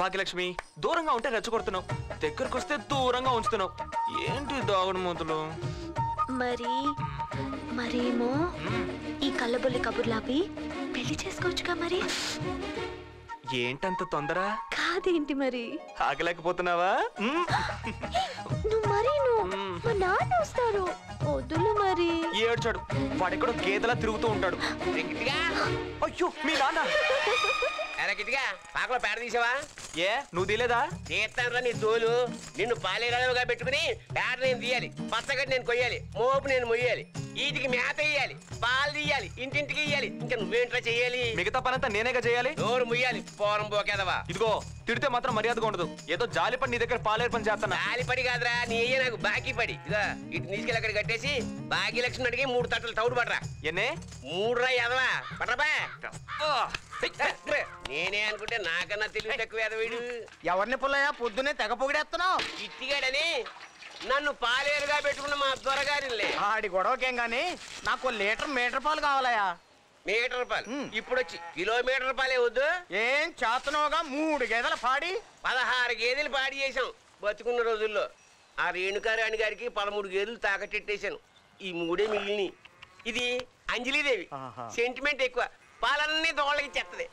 భాగ్యలక్ష్మి దూరంగా ఉంటే రెచ్చగొడుతున్నావు, దగ్గరకు వస్తే దూరంగా ఉంచుతున్నావు. ఏంటి దాగుడు మూతలు? మరేమో ఈ కళ్ళబొల్లి కబుర్లాపి పెళ్లి చేసుకోవచ్చుగా మరి. ఏంటంత తొందర? కాదేంటి మరి? ఆగలేకపోతున్నావా? నువ్వు మా నాన్న వస్తారు, వద్దులు మరి. ఏడ్చాడు, వాడెక్కడో గేదెలా తిరుగుతూ ఉంటాడు. అయ్యో మీ నాన్న. పాకలో పేడ తీసావా? ఏ నువ్వు తీలేదా? తీస్తానరా నీ తోలు. నిన్ను పాలేరాలుగా పెట్టుకుని పేడ నేను తీయాలి, పచ్చగడ్డి నేను కొయ్యాలి, మోపు నేను మొయ్యాలి, వీటికి మేత వేయాలి, పాలు తీయాలి, ఇంటింటికి ఇయ్యాలి. ఇంకా నువ్వేంట్రా చెయ్యాలి? మిగతా పనంతా నేనేగా చేయాలి. నోరు ముయ్యాలి పోరం పోకేదవా. ఇదిగో తిడితే మాత్రం మర్యాదగా ఉండదు. ఏదో జాలిపడి నీ దగ్గర పాలేరు పని చేస్తాను. జాలిపడి కాదురా, నీ అయ్యే నాకు బాకీ పడి. ఇదిగా ఇటు తీసుకెళ్ళి అక్కడ కట్టేసి భాగ్యలక్ష్మి అడిగి 3 తట్టలు తౌడు పడరా. ఎన్నే? 3 రా ఎదవా పడబా. నేనే అనుకుంటే నాకన్నా తెలివి తక్కువ ఎదవీడు. ఎవరిని పుల్లయ్యా పొద్దునే తెగ పొగిడేస్తున్నావు? ఇట్టిగాడని నన్ను పాలేరుగా పెట్టుకున్న మా దొరగారిలే. ఆడి గొడవకేం గాని నాకు మీటర్ పాలు కావాలయా. మీటర్ పాలు ఇప్పుడు వచ్చి కిలోమీటర్ పాలే వద్దు. ఏం చేతనోగా 3 గేదెలు పాడి 16 గేదెలు పాడి చేసాం బతుకున్న రోజుల్లో. ఆ రేణుకారాణి గారికి 13 గేదెలు తాకట్టెట్టేశాను. ఈ 3 మిగిలిని. ఇది అంజలీదేవి, సెంటిమెంట్ ఎక్కువ, పాలన్నీ దోళ్ళకి చెత్తది.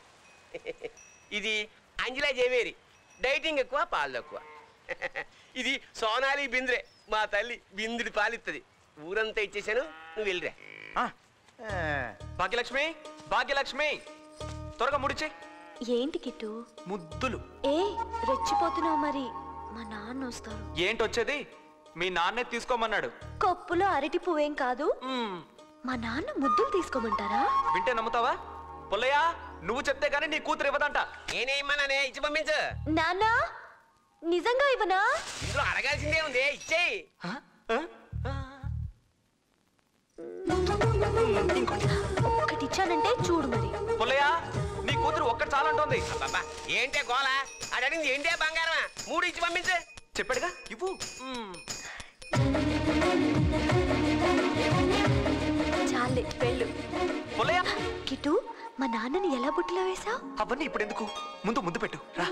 ఇది అంజలా జవేరి, డైటింగ్ ఎక్కువ, పాలు తక్కువ. ఇది సోనాలి బింద్రే, మా తల్లి బిందుడి పాలిస్తుంది. ఊరంతా ఇచ్చేసాను, నువ్వు వెళ్ళిరా. భాగ్యలక్ష్మి, భాగ్యలక్ష్మి త్వరగా ముడిచే. ఏంటి కిట్టు? ముద్దులు. ఏ రెచ్చిపోతున్నావు మరి? మా నాన్న వస్తారు. ఏంటి వచ్చేది? మీ నాన్నే తీసుకోమన్నాడు. కప్పులో అరటి పువ్వేం కాదు, మా నాన్న ముద్దులు తీసుకోమంటారా? వింటే నమ్ముతావా? పుల్లయ్య నువ్వు చెప్తే గానీ నీ కూతురు ఇవ్వదంట. నేనేమన్నానే? ఇచ్చి పంపించు. నాన్న నిజంగా ఇవ్వనా? ఇందులో అడగాల్సిందే ఉంది, ఇచ్చేయి. ఒకటి ఇచ్చానంటే చూడు మరి. పుల్లయ్య నీ కూతురు ఒక్కటి చాలంటోంది. ఏంటే గోళ? అది అడిగింది ఏంటే బంగారమా? 3 ఇచ్చి పంపించు. చెప్పాడుగా ఇవ్వు. చాలే వెళ్ళు. పుల్లయ్య కిట్టు మా నాన్నని ఎలా బుట్టలో వేసావు? అవన్నీ ఇప్పుడు ఎందుకు, ముందు ముద్దు పెట్టు రా.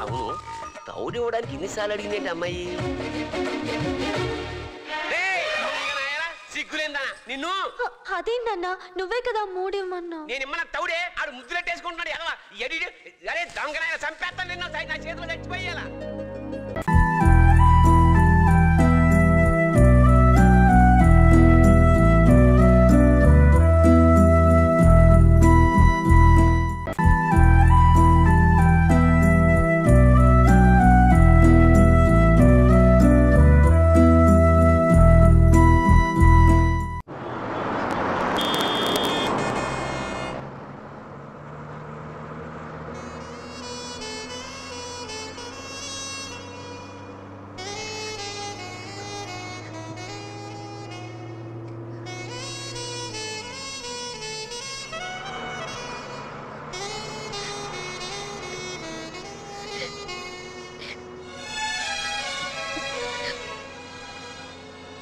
అవును, తౌడు ఇవ్వడానికి ఎన్నిసార్లు అడిగిందేంటి అమ్మాయి? సిగ్గులేందా నిన్ను? అదేంటన్నా, నువ్వే కదా 3 ఇవ్వమన్నా. నేను ఇమ్మన్న తౌడే ఆడు ముద్దులెట్టేసుకుంటున్నాడు. ఎదవా ఎడి అరే దొంగనాయన చంపేస్తాను నిన్ను, నా చేతిలో చచ్చిపోయేలా.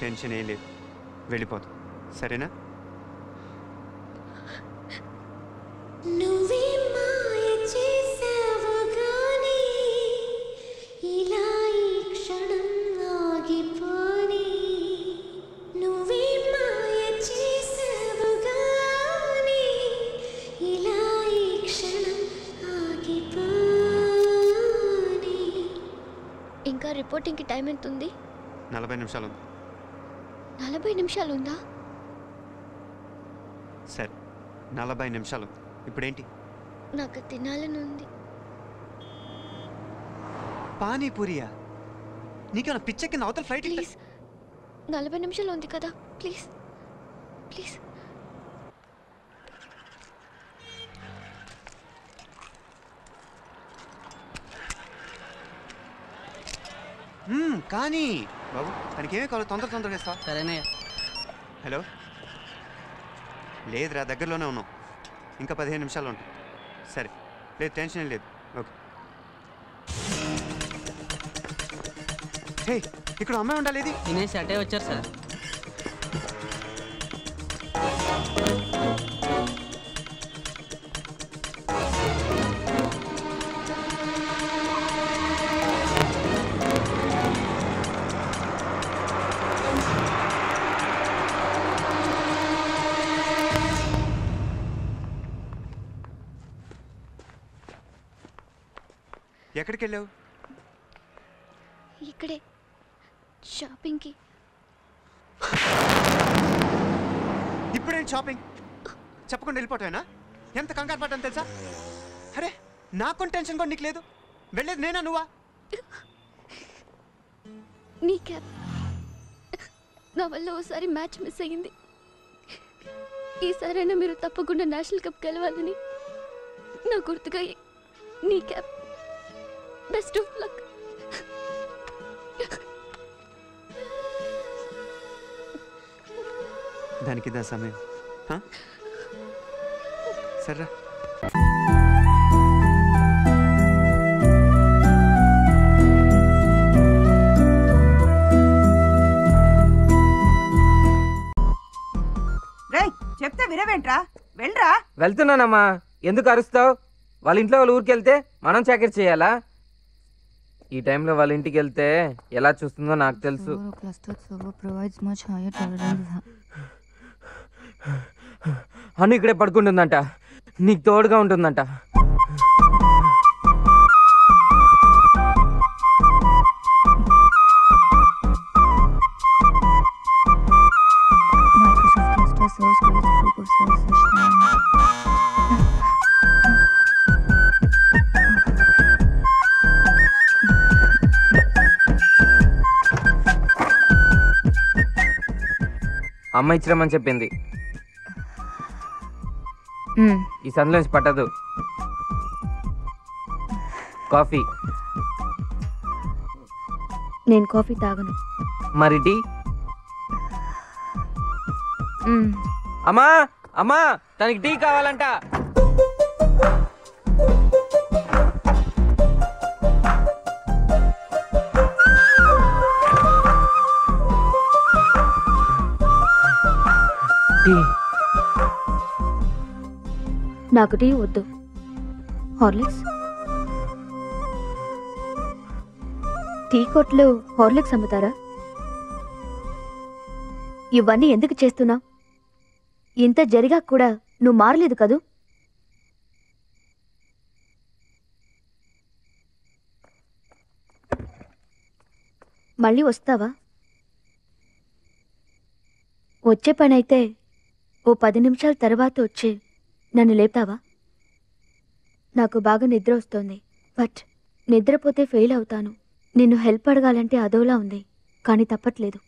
టెన్షన్ ఏం లేదు, వెళ్ళిపోతాం సరేనా? ఇంకా రిపోర్టింగ్కి టైం ఎంత ఉంది? 40 నిమిషాలు ఉంది. 40 నిమిషాలు ఉందా? సరే 40 నిమిషాలు. ఇప్పుడేంటి? నాకు తినాలని ఉంది. పానీపూరియా? నీకేమైనా పిచ్చెక్కింది? అవతల ఫ్లైట్. ప్లీజ్ 40 నిమిషాలు ఉంది కదా, ప్లీజ్ ప్లీజ్. కానీ బాబు తనకేమీ కావాలి, తొందరగా ఇస్తావా? సరేనయ్యా. హలో, లేదురా దగ్గరలోనే ఉన్నాం, ఇంకా 15 నిమిషాలు ఉంటాయి. సరే లేదు, టెన్షన్ ఏం లేదు. ఓకే. హే, ఇక్కడ అమ్మాయి ఉండాలి. ఇది తినేసి అటే వచ్చారు సార్. ఎక్కడికి వెళ్ళావు? ఇక్కడే షాపింగ్కి. ఇప్పుడేంటి షాపింగ్? చెప్పకుండా వెళ్ళిపోతావేనా? ఎంత కంగారు పడ్డాను తెలుసా? అరే నాకు టెన్షన్ కూడా నీకు లేదు. వెళ్ళేది నేనా నువ్వా? నీ క్యాబ్ నా వల్ల ఓసారి మ్యాచ్ మిస్ అయ్యింది. ఈసారైనా మీరు తప్పకుండా నేషనల్ కప్ గెలవాలని నా గుర్తుగా నీ క్యాబ్. Best of luck. దానికి దా సమయం. సర్రా. చెప్తే వినవేంట్రా? వెళ్ళరా. వెళ్తున్నానమ్మా. ఎందుకు అరుస్తావు? వాళ్ళ ఇంట్లో వాళ్ళ ఊరికి వెళ్తే మనం చాకరీ చేయాలా? ఈ టైంలో వాళ్ళ ఇంటికి వెళ్తే ఎలా చూస్తుందో నాకు తెలుసు. అను ఇక్కడే పడుకుంటుందంట, నీకు తోడుగా ఉంటుందంట. అమ్మ ఇచ్చిరమ్మని చెప్పింది. ఈ సందులోంచి పట్టదు. కాఫీ. నేను కాఫీ తాగను. మరి టీ? అమ్మా అమ్మా, తనకి టీ కావాలంట. టీ. నాకు టీ వద్దు. హార్లిక్స్. టీ కొట్లు హార్లిక్స్ అమ్ముతారా? ఇవన్నీ ఎందుకు చేస్తున్నావు? ఇంత జరిగా కూడా నువ్వు మారలేదు కదూ. మళ్ళీ వస్తావా? వచ్చే పని అయితే ఓ 10 నిమిషాల తర్వాత వచ్చి నన్ను లేపుతావా? నాకు బాగా నిద్ర వస్తోంది, బట్ నిద్రపోతే ఫెయిల్ అవుతాను. నిన్ను హెల్ప్ అడగాలంటే అదోలా ఉంది, కానీ తప్పట్లేదు.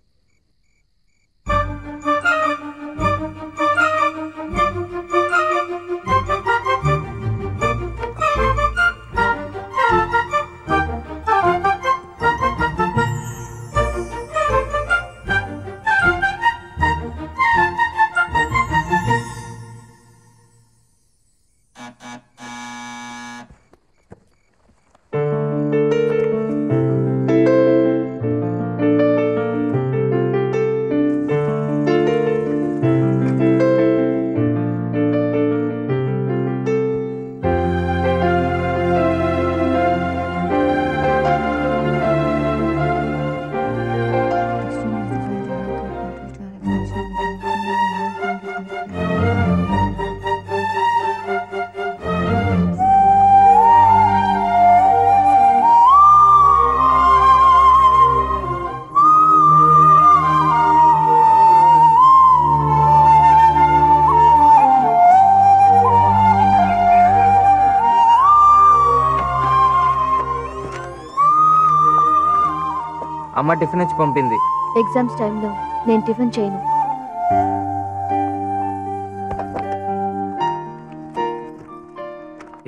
అమ్మ టిఫిన్ ఇచ్చి పంపింది. ఎగ్జామ్స్ టైంలో నేను టిఫిన్ చేయను.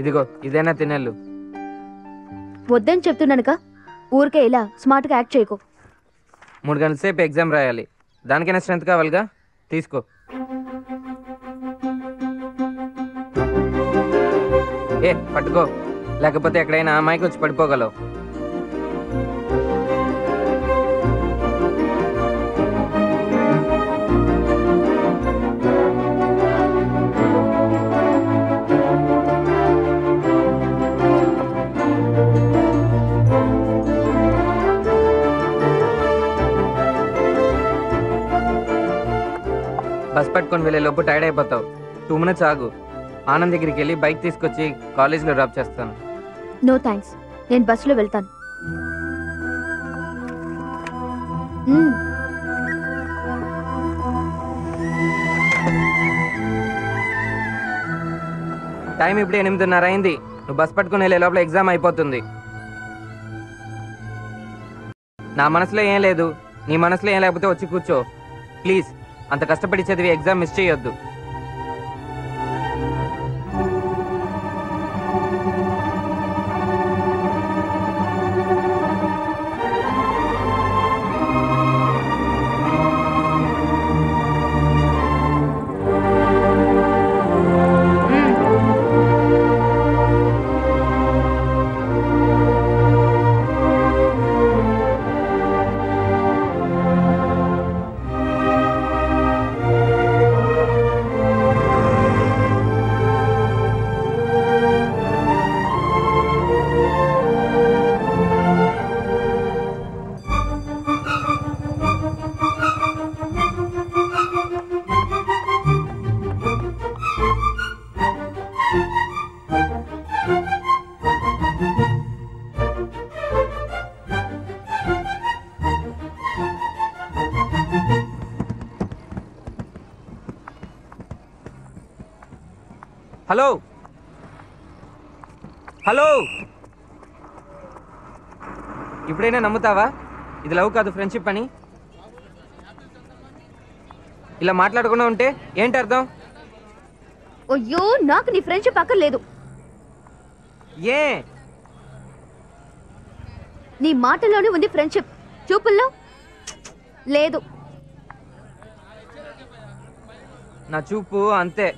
ఇదిగో ఇదేనా తినేళ్ళు. వద్దని చెప్తున్నానుగా, ఊరికే ఇలా స్మార్ట్గా యాక్ట్ చేయకు. 3 గంటల సేపు ఎగ్జామ్ రాయాలి, దానికైనా స్ట్రెంత్ కావాలిగా, తీసుకో. పట్టుకో, లేకపోతే ఎక్కడైనా అమ్మాయికి వచ్చి పడిపోగలవు. బస్ పట్టుకొని వెళ్ళే లోపు టైర్డ్ అయిపోతావు. 2 మినిట్స్ ఆగు. ఆనంద్ దగ్గరికి వెళ్ళి బైక్ తీసుకొచ్చి కాలేజీలో డ్రాప్ చేస్తాను. నో థ్యాంక్స్, నేను బస్సులో వెళ్తాను. టైం ఇప్పుడు 8:30 అయింది. నువ్వు బస్ పట్టుకుని వెళ్ళే లోపల ఎగ్జామ్ అయిపోతుంది. నా మనసులో ఏం లేదు, నీ మనసులో ఏం లేకపోతే వచ్చి కూర్చో ప్లీజ్. అంత కష్టపడి చదివి ఎగ్జామ్ మిస్ చేయొద్దు. హలో హలో, ఇప్పుడైనా నమ్ముతావా ఇది లవ్ కాదు ఫ్రెండ్షిప్ అని? ఇలా మాట్లాడకుండా ఉంటే ఏంటి అర్థం? అయ్యో, నాకు నీ ఫ్రెండ్షిప్ అక్కర్లేదు. ఏ? నీ మాటల్లోనే ఉంది ఫ్రెండ్షిప్, చూపుల్లో లేదు. నా చూపు అంతే.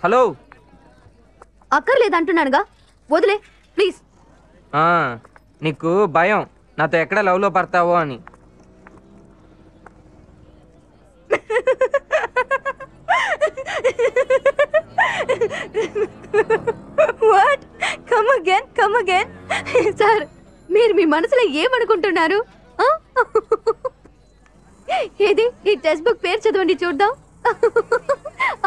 హలో, అక్కర్లేదంటున్నానుగా, వదిలే ప్లీజ్. నీకు భయం నాతో ఎక్కడ లవ్లో పడతావో అని. What? Come again, come again. Sir, మీరు మీ మనసులో ఏమనుకుంటున్నారు? ఏది ఈ టెక్స్ట్ బుక్ పేరు చదవండి చూద్దాం.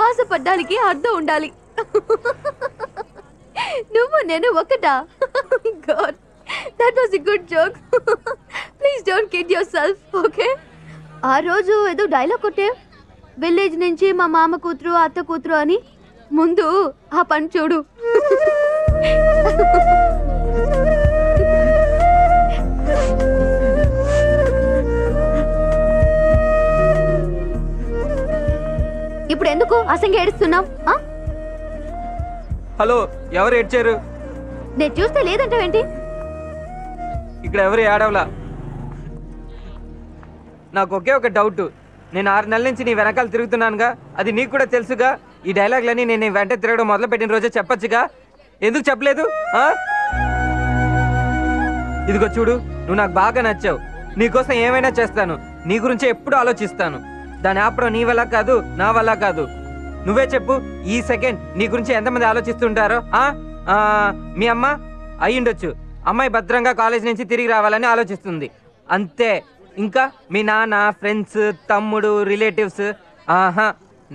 ఆశపడ్డానికి అర్థం ఉండాలి. నువ్వు నేను ఒకటా? God, that was a good joke. Please don't kid your self, okay? ఆ రోజు ఏదో డైలాగ్ కొట్టే, విలేజ్ నుంచి మా మామ కూతురు అత్త కూతురు అని. ముందు ఆ పని చూడు. ఇప్పుడు ఎందుకు అసంగా ఏడుస్తున్నావు? హలో, ఎవరు ఏడ్చారు? నేను చూస్తే లేదంటావేంటి? ఇక్కడ ఎవరు ఏడవలా. నాకు ఒకే ఒక డౌట్. నేను 6 నెలల నుంచి నీ వెనకాల తిరుగుతున్నానుగా, అది నీకు కూడా తెలుసుగా. ఈ డైలాగ్లన్నీ నేను నీ వెంట తిరగడం మొదలు పెట్టిన రోజే చెప్పొచ్చుగా, ఎందుకు చెప్పలేదు? ఇదిగో చూడు, నువ్వు నాకు బాగా నచ్చావు. నీకోసం ఏమైనా చేస్తాను. నీ గురించి ఎప్పుడు ఆలోచిస్తాను. దాని ఆపడం నీ వల్ల కాదు, నా వల్ల కాదు. నువ్వే చెప్పు, ఈ సెకండ్ నీ గురించి ఎంతమంది ఆలోచిస్తుంటారో? మీ అమ్మ అయ్యుండొచ్చు, అమ్మాయి భద్రంగా కాలేజ్ నుంచి తిరిగి రావాలని ఆలోచిస్తుంది, అంతే. ఇంకా మీ నాన్న, ఫ్రెండ్స్, తమ్ముడు, రిలేటివ్స్,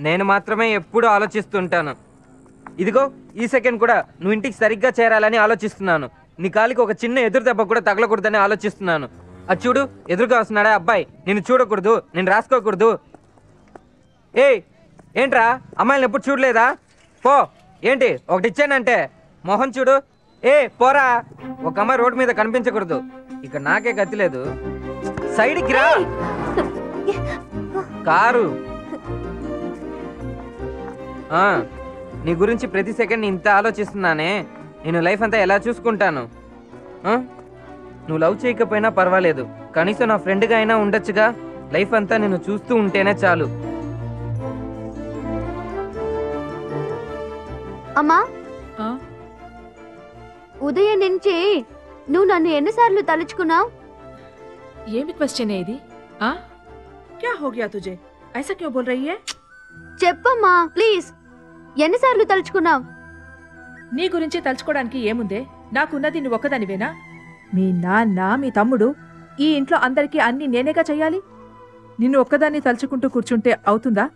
నేను మాత్రమే ఎప్పుడు ఆలోచిస్తుంటాను. ఇదిగో ఈ సెకండ్ కూడా నువ్వు ఇంటికి సరిగ్గా చేరాలని ఆలోచిస్తున్నాను. నీ కాలికి ఒక చిన్న ఎదురు దెబ్బ కూడా తగలకూడదని ఆలోచిస్తున్నాను. అది చూడు, ఎదురుగా వస్తున్నాడా అబ్బాయి, నేను చూడకూడదు, నేను రాసుకోకూడదు. ఏంట్రా, అమ్మాయిని ఎప్పుడు చూడలేదా? పో. ఏంటి ఒకటి ఇచ్చానంటే మొహం చూడు. పోరా. ఒక అమ్మాయి రోడ్డు మీద కనిపించకూడదు. ఇక్కడ నాకే గతి లేదు. సైడ్కి రా. కారు. నీ గురించి ప్రతి సెకండ్ ఇంత ఆలోచిస్తున్నానే. నేను లైఫ్ అంతా ఎలా చూసుకుంటాను? నువ్వు లవ్ చేయకపోయినా పర్వాలేదు, కనీసం నా ఫ్రెండ్గా అయినా ఉండొచ్చుగా. లైఫ్ అంతా నేను చూస్తూ ఉంటేనే చాలు. అమ్మా, ఉదయం నుంచి నువ్వు నన్ను ఎన్నిసార్లు తలుచుకున్నావు? ఏమి క్వశ్చన్ ఇది? क्या हो गया तुझे? ऐसा क्यों बोल रही है? చెప్పమ్మా ప్లీజ్, ఎన్నిసార్లు తలుచుకున్నావు? నీ గురించి తలుచుకోవడానికి ఏముందే? నాకున్నది నువ్వు ఒక్కదానివేనా? మీ నాన్న, మీ తమ్ముడు, ఈ ఇంట్లో అందరికీ అన్ని నేనేగా చెయ్యాలి. నిన్ను ఒక్కదాన్ని తలుచుకుంటూ కూర్చుంటే అవుతుందా?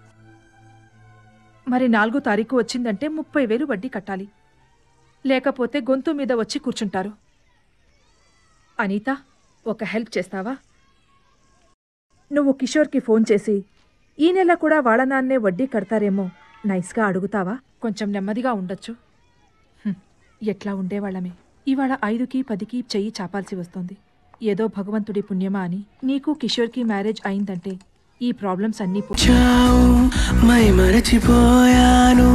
మరి 4వ తారీఖు వచ్చిందంటే 30,000 వడ్డీ కట్టాలి. లేకపోతే గొంతు మీద వచ్చి కూర్చుంటారు. అనిత, ఒక హెల్ప్ చేస్తావా? నువ్వు కిషోర్కి ఫోన్ చేసి ఈ నెల కూడా వాళ్ళ నాన్నే వడ్డీ కడతారేమో నైస్గా అడుగుతావా? కొంచెం నెమ్మదిగా ఉండొచ్చు. ఎట్లా ఉండేవాళ్ళమే. ఇవాళ 5కి 10కి చెయ్యి చాపాల్సి వస్తుంది. ఏదో భగవంతుడి పుణ్యమా అని నీకు కిషోర్కి మ్యారేజ్ అయిందంటే ఈ ప్రాబ్లమ్స్ అన్నీ మై మరచిపోయాను,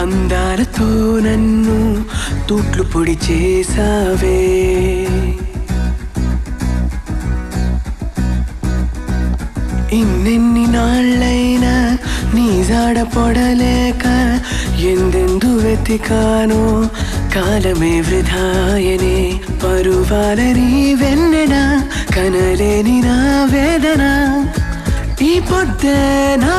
అందాలతో నన్ను తూట్లు పొడి చేసావే. ఇన్నెన్ని నాళ్ళైనా నీ జాడ పొడలేక ఎందెందు వెతికానో కాలమే వృధాయనే. పరువాలని వెన్నెన కనలేని నా వేదన ఈ పొద్దే నా